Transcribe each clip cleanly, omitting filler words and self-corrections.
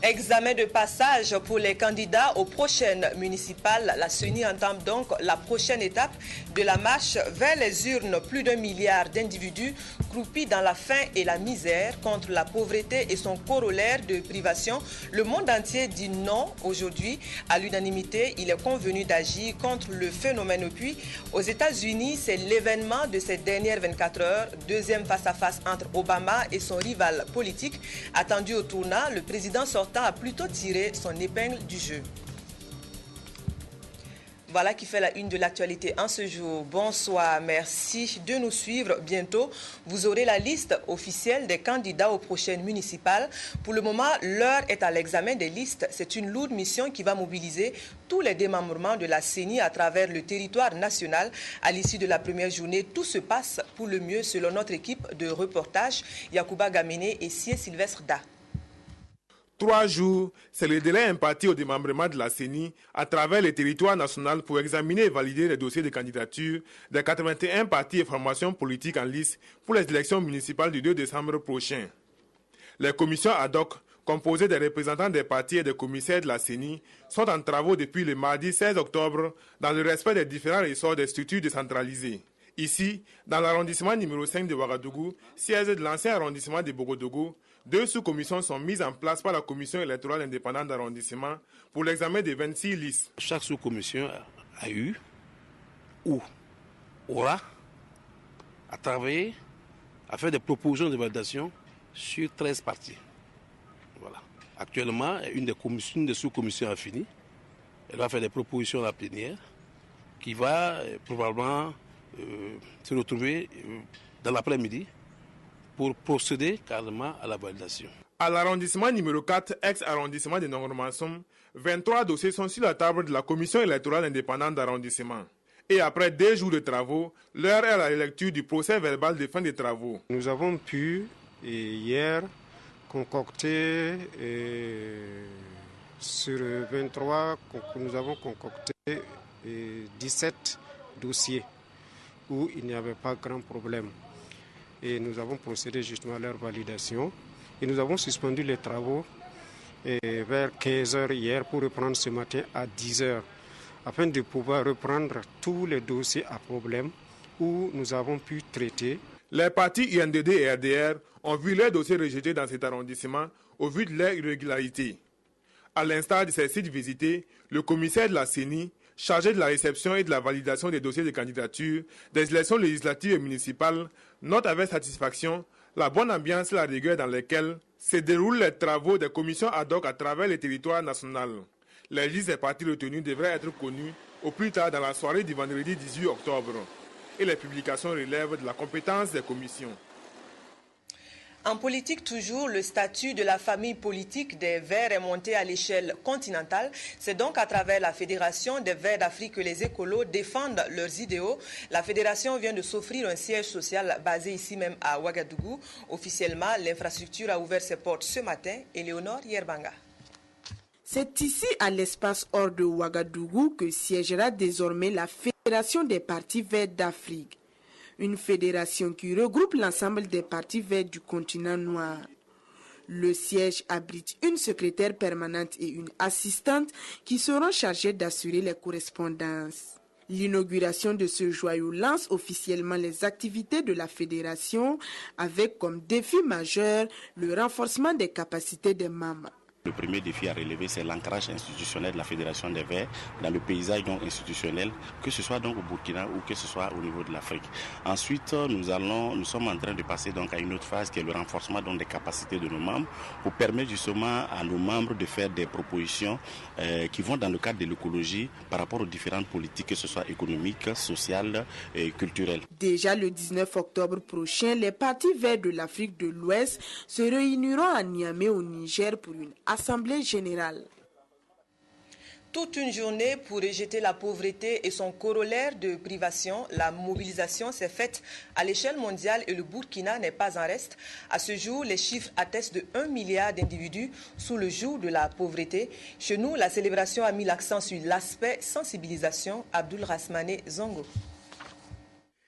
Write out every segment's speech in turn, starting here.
Examen de passage pour les candidats aux prochaines municipales. La CENI entame donc la prochaine étape de la marche vers les urnes. Plus d'1 milliard d'individus croupis dans la faim et la misère contre la pauvreté et son corollaire de privation. Le monde entier dit non aujourd'hui. À l'unanimité, il est convenu d'agir contre le phénomène. Puis, aux États-Unis, c'est l'événement de ces dernières 24 heures. Deuxième face-à-face entre Obama et son rival politique. Attendu au tournant, le président sortant a plutôt tiré son épingle du jeu. Voilà qui fait la une de l'actualité en ce jour. Bonsoir, merci de nous suivre. Bientôt, vous aurez la liste officielle des candidats aux prochaines municipales. Pour le moment, l'heure est à l'examen des listes. C'est une lourde mission qui va mobiliser tous les démembrements de la CENI à travers le territoire national. À l'issue de la première journée, tout se passe pour le mieux selon notre équipe de reportage, Yacouba Gamene et Sié Sylvestre Da. 3 jours, c'est le délai imparti au démembrement de la CENI à travers le territoire national pour examiner et valider les dossiers de candidature des 81 partis et formations politiques en lice pour les élections municipales du 2 décembre prochain. Les commissions ad hoc, composées des représentants des partis et des commissaires de la CENI, sont en travaux depuis le mardi 16 octobre dans le respect des différents ressorts des structures décentralisées. Ici, dans l'arrondissement numéro 5 de Ouagadougou, siège de l'ancien arrondissement de Bogodougou, 2 sous-commissions sont mises en place par la commission électorale indépendante d'arrondissement pour l'examen des 26 listes. Chaque sous-commission a eu ou aura à travailler, à faire des propositions de validation sur 13 parties. Voilà. Actuellement, une des sous-commissions a fini. Elle va faire des propositions à la plénière qui va probablement se retrouver dans l'après-midi pour procéder carrément à la validation. À l'arrondissement numéro 4, ex-arrondissement de Nongormansom, 23 dossiers sont sur la table de la commission électorale indépendante d'arrondissement. Et après 2 jours de travaux, l'heure est à la lecture du procès verbal de fin des travaux. Nous avons pu hier concocter sur 23, nous avons concocté 17 dossiers où il n'y avait pas grand problème. Et nous avons procédé justement à leur validation. Et nous avons suspendu les travaux vers 15h hier pour reprendre ce matin à 10h, afin de pouvoir reprendre tous les dossiers à problème où nous avons pu traiter. Les partis INDD et RDR ont vu leurs dossiers rejetés dans cet arrondissement au vu de leur irrégularité. À l'instar de ces sites visités, le commissaire de la CENI, chargé de la réception et de la validation des dossiers de candidature des élections législatives et municipales, note avec satisfaction la bonne ambiance et la rigueur dans lesquelles se déroulent les travaux des commissions ad hoc à travers le territoire national. Les listes des partis retenus devraient être connues au plus tard dans la soirée du vendredi 18 octobre. Et les publications relèvent de la compétence des commissions. En politique toujours, le statut de la famille politique des Verts est monté à l'échelle continentale. C'est donc à travers la Fédération des Verts d'Afrique que les écolos défendent leurs idéaux. La fédération vient de s'offrir un siège social basé ici même à Ouagadougou. Officiellement, l'infrastructure a ouvert ses portes ce matin. Éléonore Yerbanga. C'est ici, à l'espace hors de Ouagadougou, que siégera désormais la Fédération des partis verts d'Afrique. Une fédération qui regroupe l'ensemble des partis verts du continent noir. Le siège abrite une secrétaire permanente et une assistante qui seront chargées d'assurer les correspondances. L'inauguration de ce joyau lance officiellement les activités de la fédération avec comme défi majeur le renforcement des capacités des membres. Le premier défi à relever, c'est l'ancrage institutionnel de la Fédération des Verts dans le paysage donc institutionnel, que ce soit donc au Burkina ou que ce soit au niveau de l'Afrique. Ensuite, nous sommes en train de passer donc à une autre phase qui est le renforcement donc des capacités de nos membres pour permettre justement à nos membres de faire des propositions qui vont dans le cadre de l'écologie par rapport aux différentes politiques, que ce soit économiques, sociales et culturelles. Déjà le 19 octobre prochain, les partis verts de l'Afrique de l'Ouest se réuniront à Niamey au Niger pour une Assemblée générale. Toute une journée pour rejeter la pauvreté et son corollaire de privation. La mobilisation s'est faite à l'échelle mondiale et le Burkina n'est pas en reste. À ce jour, les chiffres attestent de 1 milliard d'individus sous le joug de la pauvreté. Chez nous, la célébration a mis l'accent sur l'aspect sensibilisation. Abdul Rasmane Zongo.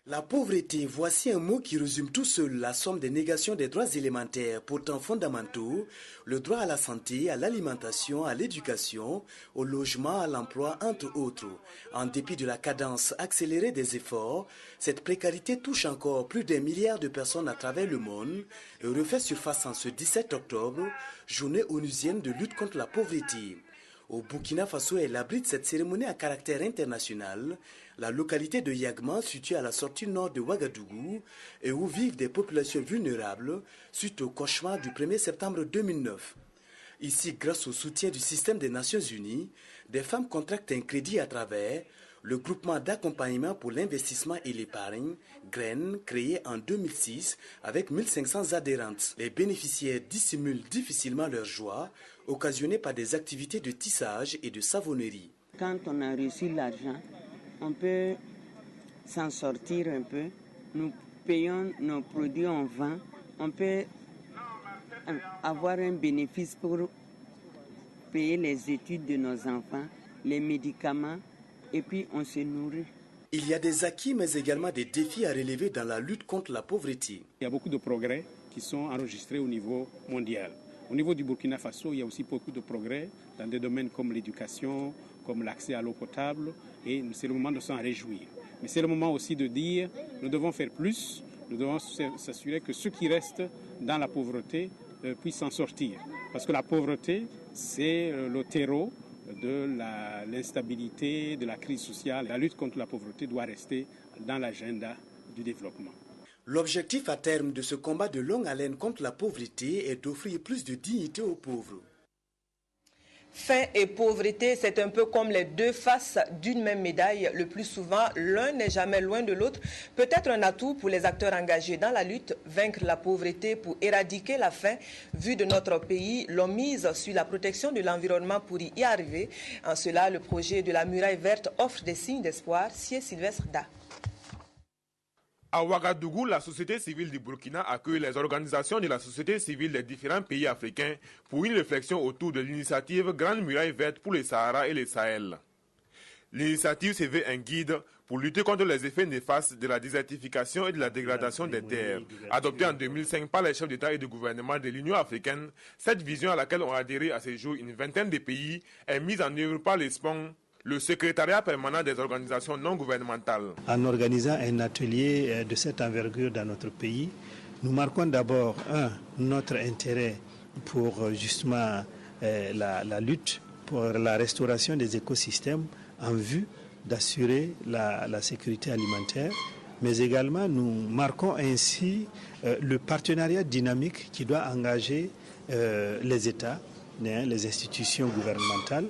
La pauvreté, voici un mot qui résume tout seul la somme des négations des droits élémentaires, pourtant fondamentaux, le droit à la santé, à l'alimentation, à l'éducation, au logement, à l'emploi, entre autres. En dépit de la cadence accélérée des efforts, cette précarité touche encore plus d'1 milliard de personnes à travers le monde et refait surface en ce 17 octobre, journée onusienne de lutte contre la pauvreté. Au Burkina Faso, elle abrite cette cérémonie à caractère international, la localité de Yagma, située à la sortie nord de Ouagadougou, et où vivent des populations vulnérables suite au cauchemar du 1er septembre 2009. Ici, grâce au soutien du système des Nations Unies, des femmes contractent un crédit à travers le groupement d'accompagnement pour l'investissement et l'épargne, GREN, créé en 2006 avec 1500 adhérentes. Les bénéficiaires dissimulent difficilement leur joie, occasionnée par des activités de tissage et de savonnerie. Quand on a reçu l'argent, on peut s'en sortir un peu. Nous payons nos produits en vend. On peut avoir un bénéfice pour payer les études de nos enfants, les médicaments, et puis on se nourrit. Il y a des acquis, mais également des défis à relever dans la lutte contre la pauvreté. Il y a beaucoup de progrès qui sont enregistrés au niveau mondial. Au niveau du Burkina Faso, il y a aussi beaucoup de progrès dans des domaines comme l'éducation, comme l'accès à l'eau potable, et c'est le moment de s'en réjouir. Mais c'est le moment aussi de dire, nous devons faire plus, nous devons s'assurer que ceux qui restent dans la pauvreté puissent s'en sortir. Parce que la pauvreté, c'est le terreau de l'instabilité, de la crise sociale. La lutte contre la pauvreté doit rester dans l'agenda du développement. L'objectif à terme de ce combat de longue haleine contre la pauvreté est d'offrir plus de dignité aux pauvres. Faim et pauvreté, c'est un peu comme les deux faces d'une même médaille. Le plus souvent, l'un n'est jamais loin de l'autre. Peut-être un atout pour les acteurs engagés dans la lutte, vaincre la pauvreté pour éradiquer la faim. Vu de notre pays, l'on mise sur la protection de l'environnement pour y arriver. En cela, le projet de la muraille verte offre des signes d'espoir. Sié Sylvestre Da. À Ouagadougou, la société civile du Burkina accueille les organisations de la société civile des différents pays africains pour une réflexion autour de l'initiative Grande Muraille Verte pour le Sahara et le Sahel. L'initiative se veut un guide pour lutter contre les effets néfastes de la désertification et de la dégradation des terres. Adoptée en 2005 par les chefs d'État et de gouvernement de l'Union africaine, cette vision à laquelle ont adhéré à ce jour une vingtaine de pays est mise en œuvre par l'ESPON, le secrétariat permanent des organisations non gouvernementales. En organisant un atelier de cette envergure dans notre pays, nous marquons d'abord, notre intérêt pour justement la lutte pour la restauration des écosystèmes en vue d'assurer la sécurité alimentaire, mais également nous marquons ainsi le partenariat dynamique qui doit engager les États, les institutions gouvernementales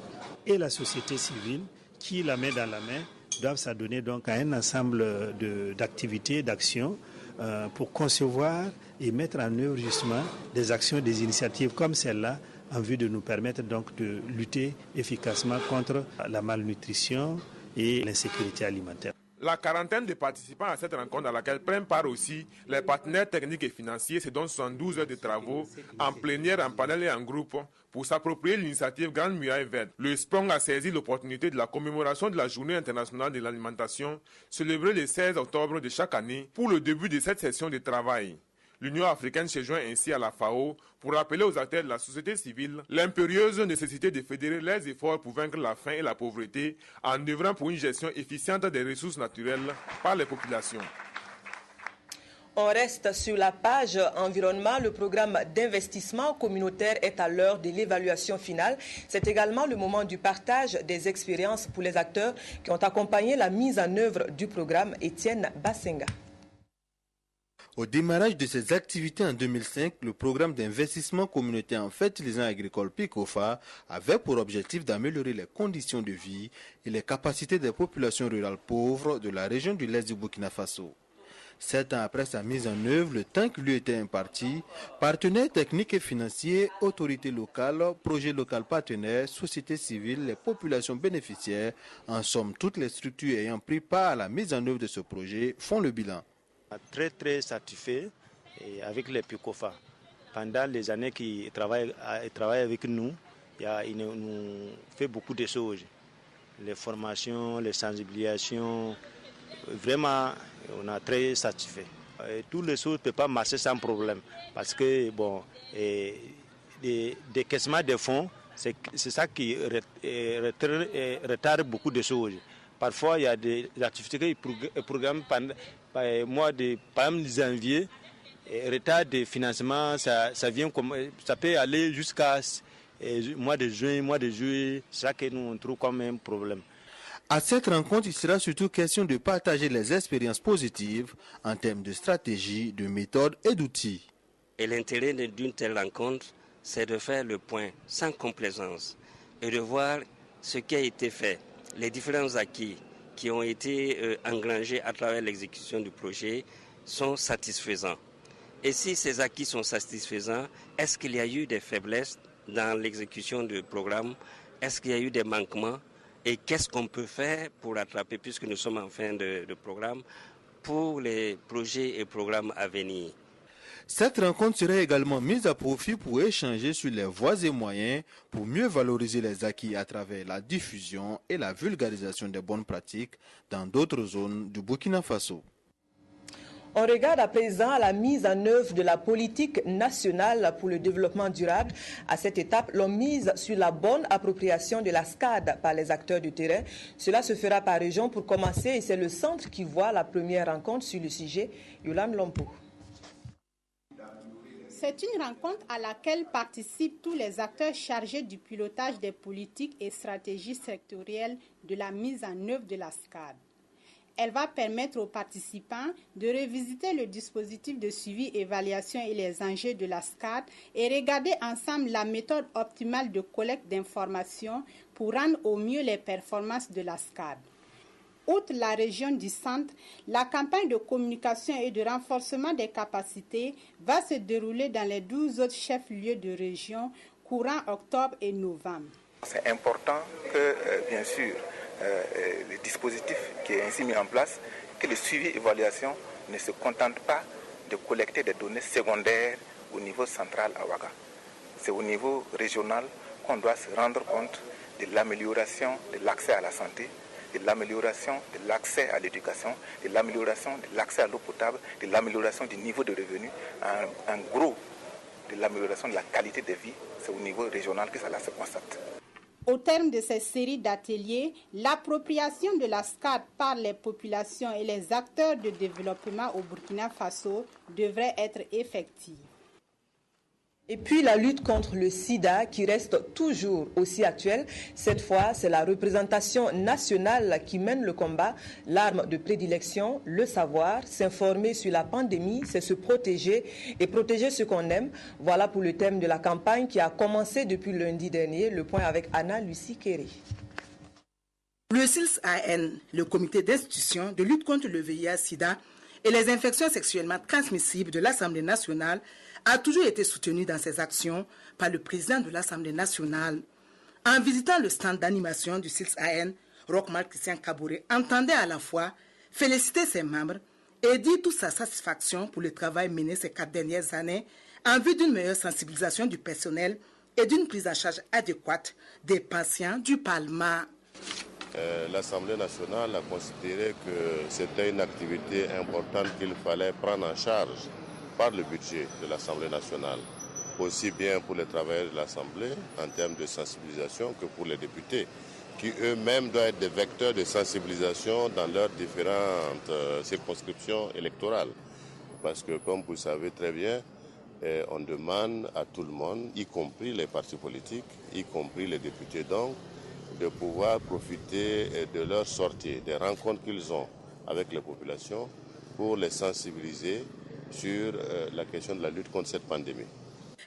et la société civile qui, la main dans la main, doivent s'adonner donc à un ensemble d'activités, d'actions pour concevoir et mettre en œuvre justement des actions, des initiatives comme celle-là en vue de nous permettre donc de lutter efficacement contre la malnutrition et l'insécurité alimentaire. La quarantaine de participants à cette rencontre à laquelle prennent part aussi les partenaires techniques et financiers, c'est donc 72 heures de travaux en plénière, en panel et en groupe pour s'approprier l'initiative Grande Muraille Verte. Le SPRONG a saisi l'opportunité de la commémoration de la Journée internationale de l'alimentation, célébrée le 16 octobre de chaque année, pour le début de cette session de travail. L'Union africaine se joint ainsi à la FAO pour rappeler aux acteurs de la société civile l'impérieuse nécessité de fédérer les efforts pour vaincre la faim et la pauvreté en œuvrant pour une gestion efficiente des ressources naturelles par les populations. On reste sur la page environnement. Le programme d'investissement communautaire est à l'heure de l'évaluation finale. C'est également le moment du partage des expériences pour les acteurs qui ont accompagné la mise en œuvre du programme. Étienne Bassenga. Au démarrage de ses activités en 2005, le programme d'investissement communautaire en fertilisants agricoles PICOFA avait pour objectif d'améliorer les conditions de vie et les capacités des populations rurales pauvres de la région de l'Est du Burkina Faso. 7 ans après sa mise en œuvre, le temps qui lui était imparti, partenaires techniques et financiers, autorités locales, projets locaux partenaires, sociétés civiles, les populations bénéficiaires, en somme toutes les structures ayant pris part à la mise en œuvre de ce projet, font le bilan. Très satisfait avec les PICOFA. Pendant les années qu'ils travaillent avec nous, ils nous font beaucoup de choses. Les formations, les sensibilisations, vraiment, on est très satisfait. Toutes les choses ne peuvent pas marcher sans problème. Parce que, bon, des décaissements de fonds, c'est ça qui retarde beaucoup de choses. Parfois, il y a des activités qui programment pendant mois de, par exemple, janvier. Retard de financement, ça peut aller jusqu'à mois de juin, mois de juillet. C'est ça que nous on trouve comme un problème. À cette rencontre, il sera surtout question de partager les expériences positives en termes de stratégie, de méthode et d'outils. Et l'intérêt d'une telle rencontre, c'est de faire le point sans complaisance et de voir ce qui a été fait, les différents acquis qui ont été engrangés à travers l'exécution du projet sont satisfaisants. Et si ces acquis sont satisfaisants, est-ce qu'il y a eu des faiblesses dans l'exécution du programme? Est-ce qu'il y a eu des manquements? Et qu'est-ce qu'on peut faire pour rattraper, puisque nous sommes en fin de programme, pour les projets et programmes à venir? Cette rencontre serait également mise à profit pour échanger sur les voies et moyens pour mieux valoriser les acquis à travers la diffusion et la vulgarisation des bonnes pratiques dans d'autres zones du Burkina Faso. On regarde à présent la mise en œuvre de la politique nationale pour le développement durable. À cette étape, l'on mise sur la bonne appropriation de la SCAD par les acteurs du terrain. Cela se fera par région pour commencer et c'est le centre qui voit la première rencontre sur le sujet. Yolande Lompo. C'est une rencontre à laquelle participent tous les acteurs chargés du pilotage des politiques et stratégies sectorielles de la mise en œuvre de la SCAD. Elle va permettre aux participants de revisiter le dispositif de suivi, évaluation et les enjeux de la SCAD et regarder ensemble la méthode optimale de collecte d'informations pour rendre au mieux les performances de la SCAD. Outre la région du centre, la campagne de communication et de renforcement des capacités va se dérouler dans les 12 autres chefs-lieux de région courant octobre et novembre. C'est important que, bien sûr, le dispositif qui est ainsi mis en place, que le suivi et évaluation ne se contente pas de collecter des données secondaires au niveau central à Ouaga. C'est au niveau régional qu'on doit se rendre compte de l'amélioration de l'accès à la santé, de l'amélioration de l'accès à l'éducation, de l'amélioration de l'accès à l'eau potable, de l'amélioration du niveau de revenus, en gros, de l'amélioration de la qualité de vie. C'est au niveau régional que cela se constate. Au terme de ces séries d'ateliers, l'appropriation de la SCAD par les populations et les acteurs de développement au Burkina Faso devrait être effective. Et puis la lutte contre le sida qui reste toujours aussi actuelle. Cette fois, c'est la représentation nationale qui mène le combat. L'arme de prédilection, le savoir, s'informer sur la pandémie, c'est se protéger et protéger ce qu'on aime. Voilà pour le thème de la campagne qui a commencé depuis lundi dernier. Le point avec Anna-Lucie Kéré. Le CILS-AN, le comité d'institution de lutte contre le VIH-Sida et les infections sexuellement transmissibles de l'Assemblée nationale, a toujours été soutenu dans ses actions par le président de l'Assemblée nationale. En visitant le stand d'animation du CILS-AN, Roch-Marc Christian Kaboré entendait à la fois féliciter ses membres et dire toute sa satisfaction pour le travail mené ces 4 dernières années en vue d'une meilleure sensibilisation du personnel et d'une prise en charge adéquate des patients du Parlement. L'Assemblée nationale a considéré que c'était une activité importante qu'il fallait prendre en charge par le budget de l'Assemblée nationale, aussi bien pour les travailleurs de l'Assemblée en termes de sensibilisation que pour les députés, qui eux-mêmes doivent être des vecteurs de sensibilisation dans leurs différentes circonscriptions électorales. Parce que, comme vous le savez très bien, on demande à tout le monde, y compris les partis politiques, y compris les députés donc, de pouvoir profiter de leur sortie, des rencontres qu'ils ont avec les populations pour les sensibiliser sur la question de la lutte contre cette pandémie.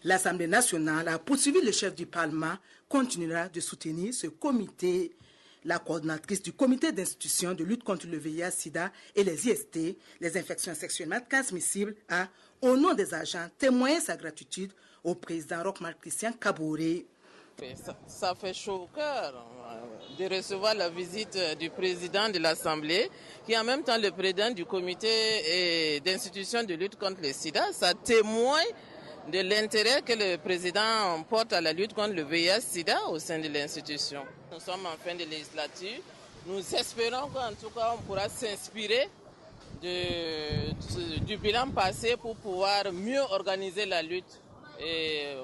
L'Assemblée nationale a poursuivi le chef du Parlement, continuera de soutenir ce comité. La coordonnatrice du comité d'institution de lutte contre le VIH-Sida et les IST, les infections sexuellement transmissibles, a, au nom des agents, témoigné sa gratitude au président Roch-Marc Christian Kaboré. Ça fait chaud au cœur de recevoir la visite du président de l'Assemblée, qui est en même temps le président du comité d'institution de lutte contre le sida. Ça témoigne de l'intérêt que le président porte à la lutte contre le VIH-Sida au sein de l'institution. Nous sommes en fin de législature. Nous espérons qu'en tout cas on pourra s'inspirer du bilan passé pour pouvoir mieux organiser la lutte et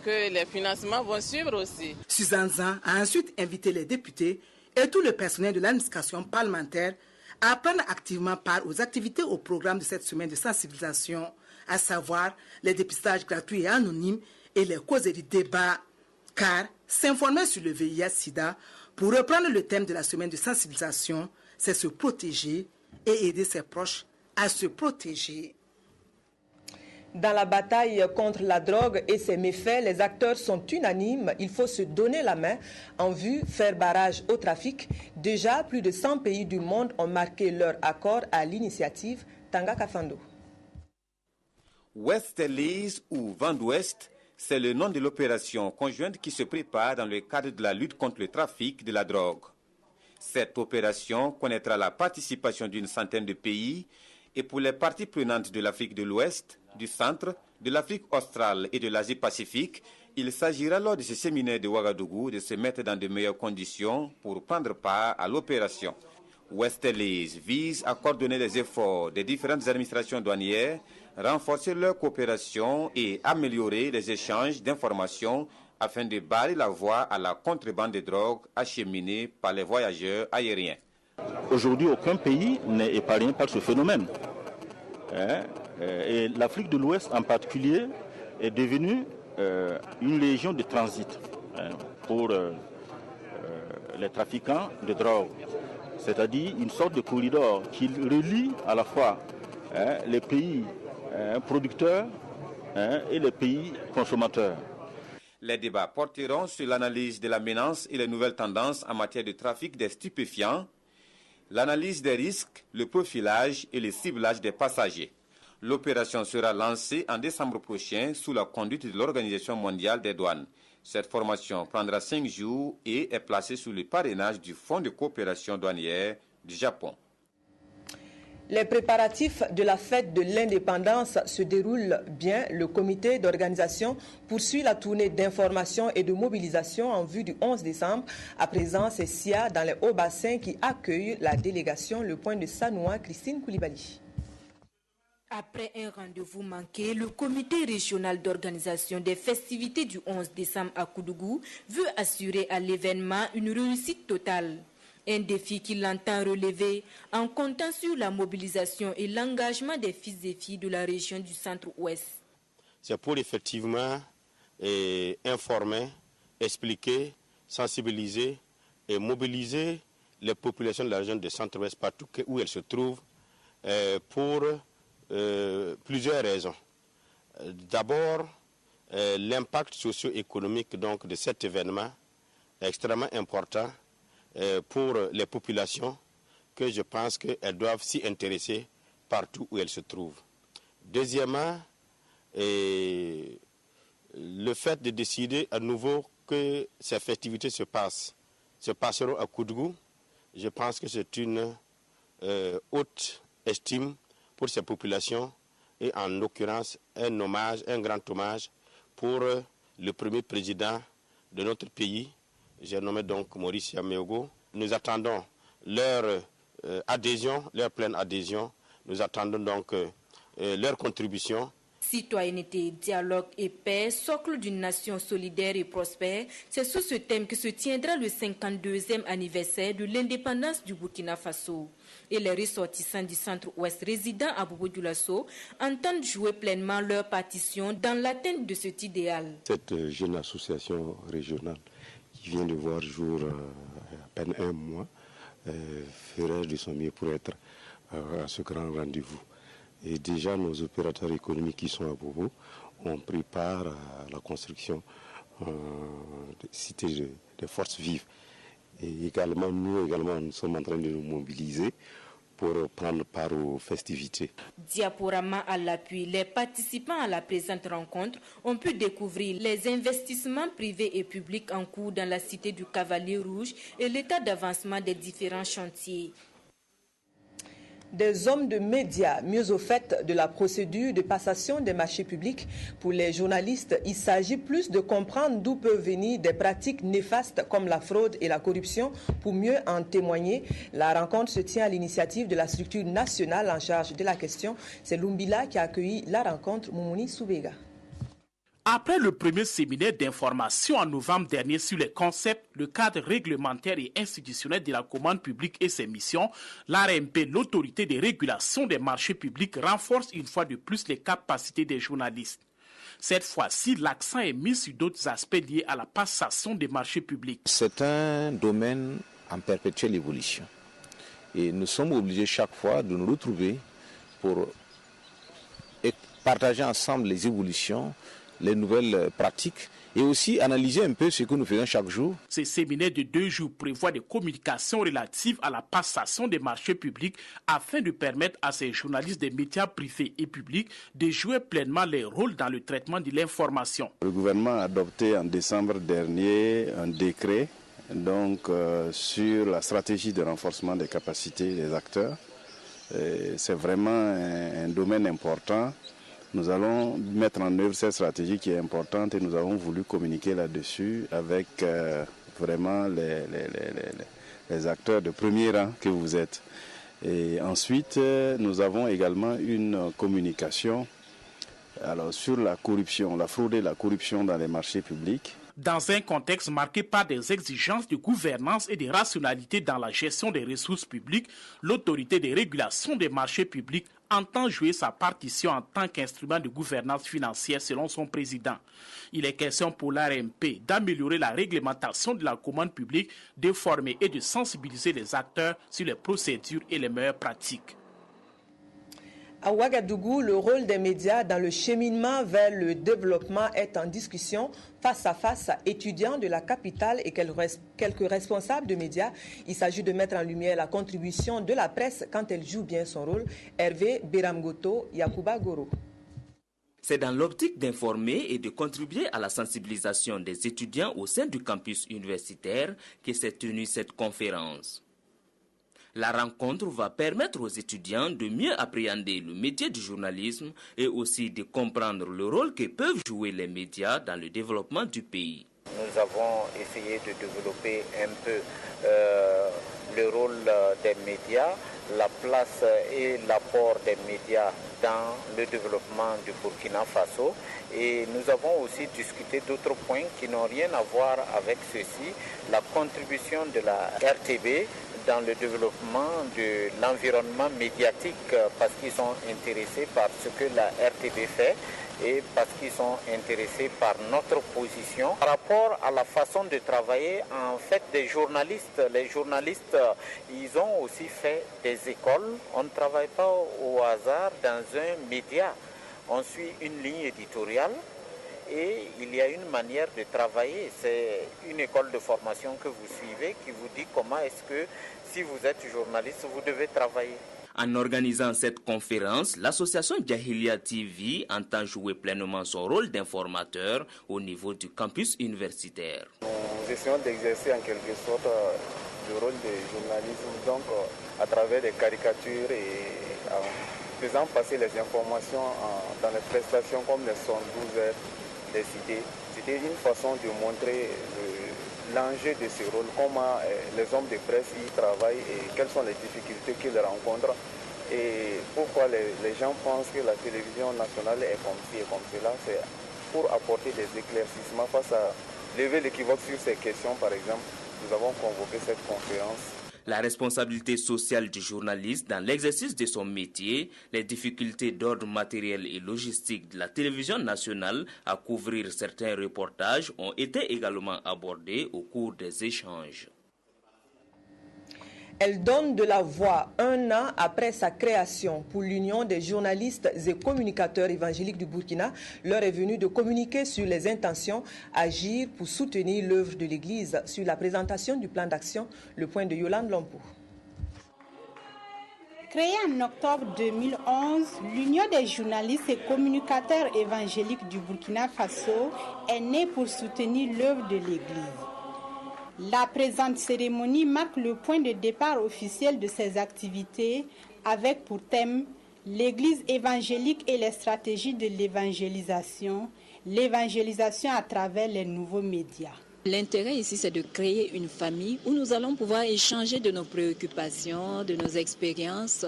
que les financements vont suivre aussi. Suzanne Zan a ensuite invité les députés et tout le personnel de l'administration parlementaire à prendre activement part aux activités au programme de cette semaine de sensibilisation, à savoir les dépistages gratuits et anonymes et les causeries débats. Car s'informer sur le VIH-Sida, pour reprendre le thème de la semaine de sensibilisation, c'est se protéger et aider ses proches à se protéger. Dans la bataille contre la drogue et ses méfaits, les acteurs sont unanimes. Il faut se donner la main en vue faire barrage au trafic. Déjà, plus de 100 pays du monde ont marqué leur accord à l'initiative Tanga Kafando. West Elise ou Vent d'Ouest, c'est le nom de l'opération conjointe qui se prépare dans le cadre de la lutte contre le trafic de la drogue. Cette opération connaîtra la participation d'une centaine de pays et pour les parties prenantes de l'Afrique de l'Ouest, du centre, de l'Afrique australe et de l'Asie-Pacifique, il s'agira lors de ce séminaire de Ouagadougou de se mettre dans de meilleures conditions pour prendre part à l'opération. West Elise vise à coordonner les efforts des différentes administrations douanières, renforcer leur coopération et améliorer les échanges d'informations afin de barrer la voie à la contrebande de drogue acheminée par les voyageurs aériens. Aujourd'hui, aucun pays n'est épargné par ce phénomène. Et l'Afrique de l'Ouest en particulier est devenue une région de transit pour les trafiquants de drogue. C'est-à-dire une sorte de corridor qui relie à la fois les pays producteurs et les pays consommateurs. Les débats porteront sur l'analyse de la menace et les nouvelles tendances en matière de trafic des stupéfiants, l'analyse des risques, le profilage et le ciblage des passagers. L'opération sera lancée en décembre prochain sous la conduite de l'Organisation mondiale des douanes. Cette formation prendra 5 jours et est placée sous le parrainage du Fonds de coopération douanière du Japon. Les préparatifs de la fête de l'indépendance se déroulent bien. Le comité d'organisation poursuit la tournée d'information et de mobilisation en vue du 11 décembre. À présent, c'est SIA dans les Hauts-Bassins qui accueille la délégation. Le point de Sanoua, Christine Koulibaly. Après un rendez-vous manqué, le comité régional d'organisation des festivités du 11 décembre à Koudougou veut assurer à l'événement une réussite totale. Un défi qu'il entend relever en comptant sur la mobilisation et l'engagement des fils et filles de la région du centre-ouest. C'est pour effectivement informer, expliquer, sensibiliser et mobiliser les populations de la région du centre-ouest partout où elles se trouvent pour plusieurs raisons. D'abord, l'impact socio-économique donc de cet événement est extrêmement important pour les populations, que je pense qu'elles doivent s'y intéresser partout où elles se trouvent. Deuxièmement, le fait de décider à nouveau que ces festivités se passeront à Koudougou, je pense que c'est une haute estime pour ces populations et en l'occurrence un grand hommage pour le premier président de notre pays. J'ai nommé donc Maurice Yameogo. Nous attendons leur adhésion, leur pleine adhésion. Nous attendons donc leur contribution. Citoyenneté, dialogue et paix, socle d'une nation solidaire et prospère, c'est sous ce thème que se tiendra le 52e anniversaire de l'indépendance du Burkina Faso. Et les ressortissants du centre-ouest résidant à Bobo-Dioulasso entendent jouer pleinement leur partition dans l'atteinte de cet idéal. Cette jeune association régionale qui vient de voir jour à peine un mois ferait de son mieux pour être à ce grand rendez-vous. Et déjà, nos opérateurs économiques qui sont à Bobo ont pris part à la construction de cités de forces vives. Et également, nous sommes en train de nous mobiliser pour prendre part aux festivités. Diaporama à l'appui, les participants à la présente rencontre ont pu découvrir les investissements privés et publics en cours dans la cité du Cavalier Rouge et l'état d'avancement des différents chantiers. Des hommes de médias mieux au fait de la procédure de passation des marchés publics. Pour les journalistes, il s'agit plus de comprendre d'où peuvent venir des pratiques néfastes comme la fraude et la corruption pour mieux en témoigner. La rencontre se tient à l'initiative de la structure nationale en charge de la question. C'est Lumbila qui a accueilli la rencontre, Moumouni Soubega. Après le premier séminaire d'information en novembre dernier sur les concepts, le cadre réglementaire et institutionnel de la commande publique et ses missions, l'ARMP, l'autorité de régulation des marchés publics, renforce une fois de plus les capacités des journalistes. Cette fois-ci, l'accent est mis sur d'autres aspects liés à la passation des marchés publics. C'est un domaine en perpétuelle évolution. Et nous sommes obligés chaque fois de nous retrouver pour partager ensemble les évolutions, les nouvelles pratiques et aussi analyser un peu ce que nous faisons chaque jour. Ces séminaires de 2 jours prévoient des communications relatives à la passation des marchés publics afin de permettre à ces journalistes des médias privés et publics de jouer pleinement leur rôle dans le traitement de l'information. Le gouvernement a adopté en décembre dernier un décret sur la stratégie de renforcement des capacités des acteurs. C'est vraiment un domaine important. Nous allons mettre en œuvre cette stratégie qui est importante et nous avons voulu communiquer là-dessus avec vraiment les acteurs de premier rang que vous êtes. Et ensuite, nous avons également une communication sur la corruption, la fraude et la corruption dans les marchés publics. Dans un contexte marqué par des exigences de gouvernance et de rationalité dans la gestion des ressources publiques, l'autorité de régulation des marchés publics entend jouer sa partition en tant qu'instrument de gouvernance financière selon son président. Il est question pour l'ARMP d'améliorer la réglementation de la commande publique, de former et de sensibiliser les acteurs sur les procédures et les meilleures pratiques. À Ouagadougou, le rôle des médias dans le cheminement vers le développement est en discussion face à étudiants de la capitale et quelques responsables de médias. Il s'agit de mettre en lumière la contribution de la presse quand elle joue bien son rôle. Hervé Beramgoto, Yakuba Goro. C'est dans l'optique d'informer et de contribuer à la sensibilisation des étudiants au sein du campus universitaire que s'est tenue cette conférence. La rencontre va permettre aux étudiants de mieux appréhender le métier du journalisme et aussi de comprendre le rôle que peuvent jouer les médias dans le développement du pays. Nous avons essayé de développer un peu le rôle des médias, la place et l'apport des médias dans le développement du Burkina Faso. Et nous avons aussi discuté d'autres points qui n'ont rien à voir avec ceci, la contribution de la RTB dans le développement de l'environnement médiatique parce qu'ils sont intéressés par ce que la RTB fait et parce qu'ils sont intéressés par notre position. Par rapport à la façon de travailler, en fait, des journalistes, les journalistes, ils ont aussi fait des écoles. On ne travaille pas au hasard dans un média. On suit une ligne éditoriale et il y a une manière de travailler. C'est une école de formation que vous suivez qui vous dit comment est-ce que, si vous êtes journaliste, vous devez travailler. En organisant cette conférence, l'association Djahilia TV entend jouer pleinement son rôle d'informateur au niveau du campus universitaire. Nous essayons d'exercer en quelque sorte le rôle de journalisme, donc à travers des caricatures et en faisant passer les informations dans les prestations comme les 112 heures des idées. C'était une façon de montrer l'enjeu de ce rôle, comment les hommes de presse y travaillent et quelles sont les difficultés qu'ils rencontrent et pourquoi les gens pensent que la télévision nationale est comme ci et comme cela. C'est pour apporter des éclaircissements face à lever l'équivoque sur ces questions. Par exemple, nous avons convoqué cette conférence. La responsabilité sociale du journaliste dans l'exercice de son métier, les difficultés d'ordre matériel et logistique de la télévision nationale à couvrir certains reportages ont été également abordées au cours des échanges. Elle donne de la voix 1 an après sa création pour l'Union des journalistes et communicateurs évangéliques du Burkina. L'heure est venue de communiquer sur les intentions, agir pour soutenir l'œuvre de l'Église. Sur la présentation du plan d'action, le point de Yolande Lompo. Créée en octobre 2011, l'Union des journalistes et communicateurs évangéliques du Burkina Faso est née pour soutenir l'œuvre de l'Église. La présente cérémonie marque le point de départ officiel de ces activités avec pour thème l'Église évangélique et les stratégies de l'évangélisation à travers les nouveaux médias. L'intérêt ici, c'est de créer une famille où nous allons pouvoir échanger de nos préoccupations, de nos expériences.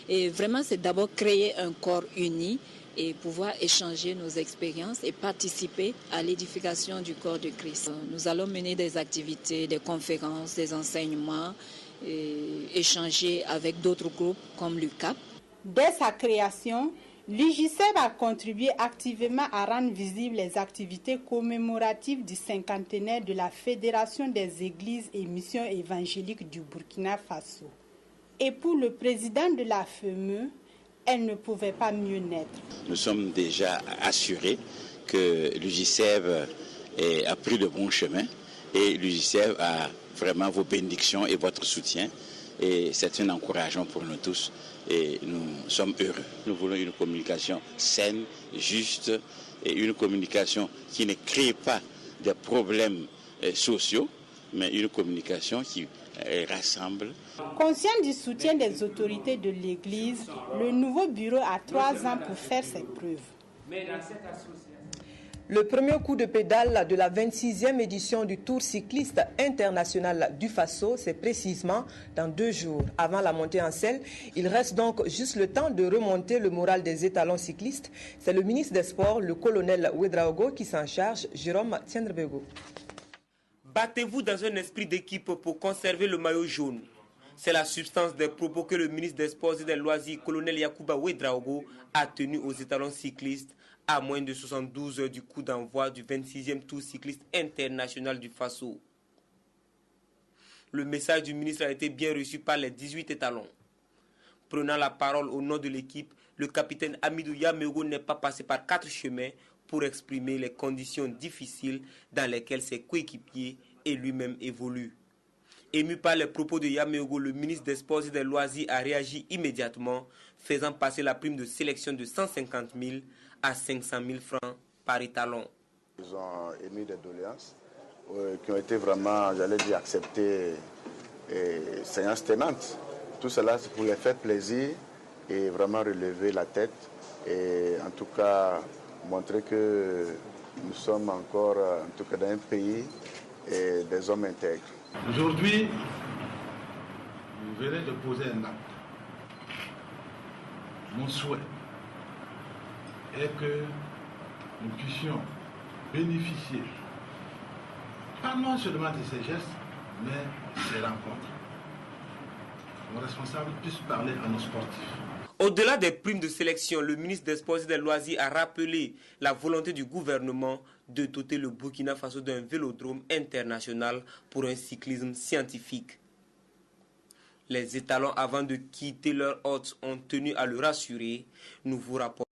Et vraiment, c'est d'abord créer un corps uni et pouvoir échanger nos expériences et participer à l'édification du corps de Christ. Nous allons mener des activités, des conférences, des enseignements, et échanger avec d'autres groupes comme l'UCAP. Dès sa création, l'UJCEB a contribué activement à rendre visibles les activités commémoratives du cinquantenaire de la Fédération des Églises et Missions évangéliques du Burkina Faso. Et pour le président de la FEME, elle ne pouvait pas mieux naître. Nous sommes déjà assurés que l'UJCEB a pris le bon chemin et l'UJCEB a vraiment vos bénédictions et votre soutien. Et c'est un encouragement pour nous tous et nous sommes heureux. Nous voulons une communication saine, juste et une communication qui ne crée pas de problèmes sociaux, mais une communication qui rassemble. Conscient du soutien des autorités de l'Église, le nouveau bureau a 3 ans pour faire ses preuves. Le premier coup de pédale de la 26e édition du Tour cycliste international du Faso, c'est précisément dans 2 jours. Avant la montée en selle, il reste donc juste le temps de remonter le moral des étalons cyclistes. C'est le ministre des Sports, le colonel Ouedraogo, qui s'en charge, Jérôme Tiendrebego. Battez-vous dans un esprit d'équipe pour conserver le maillot jaune. C'est la substance des propos que le ministre des Sports et des Loisirs, colonel Yacouba Ouedraogo, a tenu aux étalons cyclistes à moins de 72 heures du coup d'envoi du 26e Tour cycliste international du Faso. Le message du ministre a été bien reçu par les 18 étalons. Prenant la parole au nom de l'équipe, le capitaine Amidou Yameogo n'est pas passé par 4 chemins pour exprimer les conditions difficiles dans lesquelles ses coéquipiers et lui-même évoluent. Ému par les propos de Yameogo, le ministre des Sports et des Loisirs a réagi immédiatement, faisant passer la prime de sélection de 150 000 à 500 000 francs par étalon. Ils ont émis des doléances qui ont été vraiment, j'allais dire, acceptées et séances tenantes. Tout cela, c'est pour les faire plaisir et vraiment relever la tête et en tout cas montrer que nous sommes encore, en tout cas dans un pays et des hommes intègres. Aujourd'hui, vous venez de poser un acte. Mon souhait est que nous puissions bénéficier, pas non seulement de ces gestes, mais ces rencontres. Nos responsables puissent parler à nos sportifs. Au-delà des primes de sélection, le ministre des Sports et des Loisirs a rappelé la volonté du gouvernement de doter le Burkina Faso d'un vélodrome international pour un cyclisme scientifique. Les étalons, avant de quitter leur hôte, ont tenu à le rassurer. Nous vous rapportons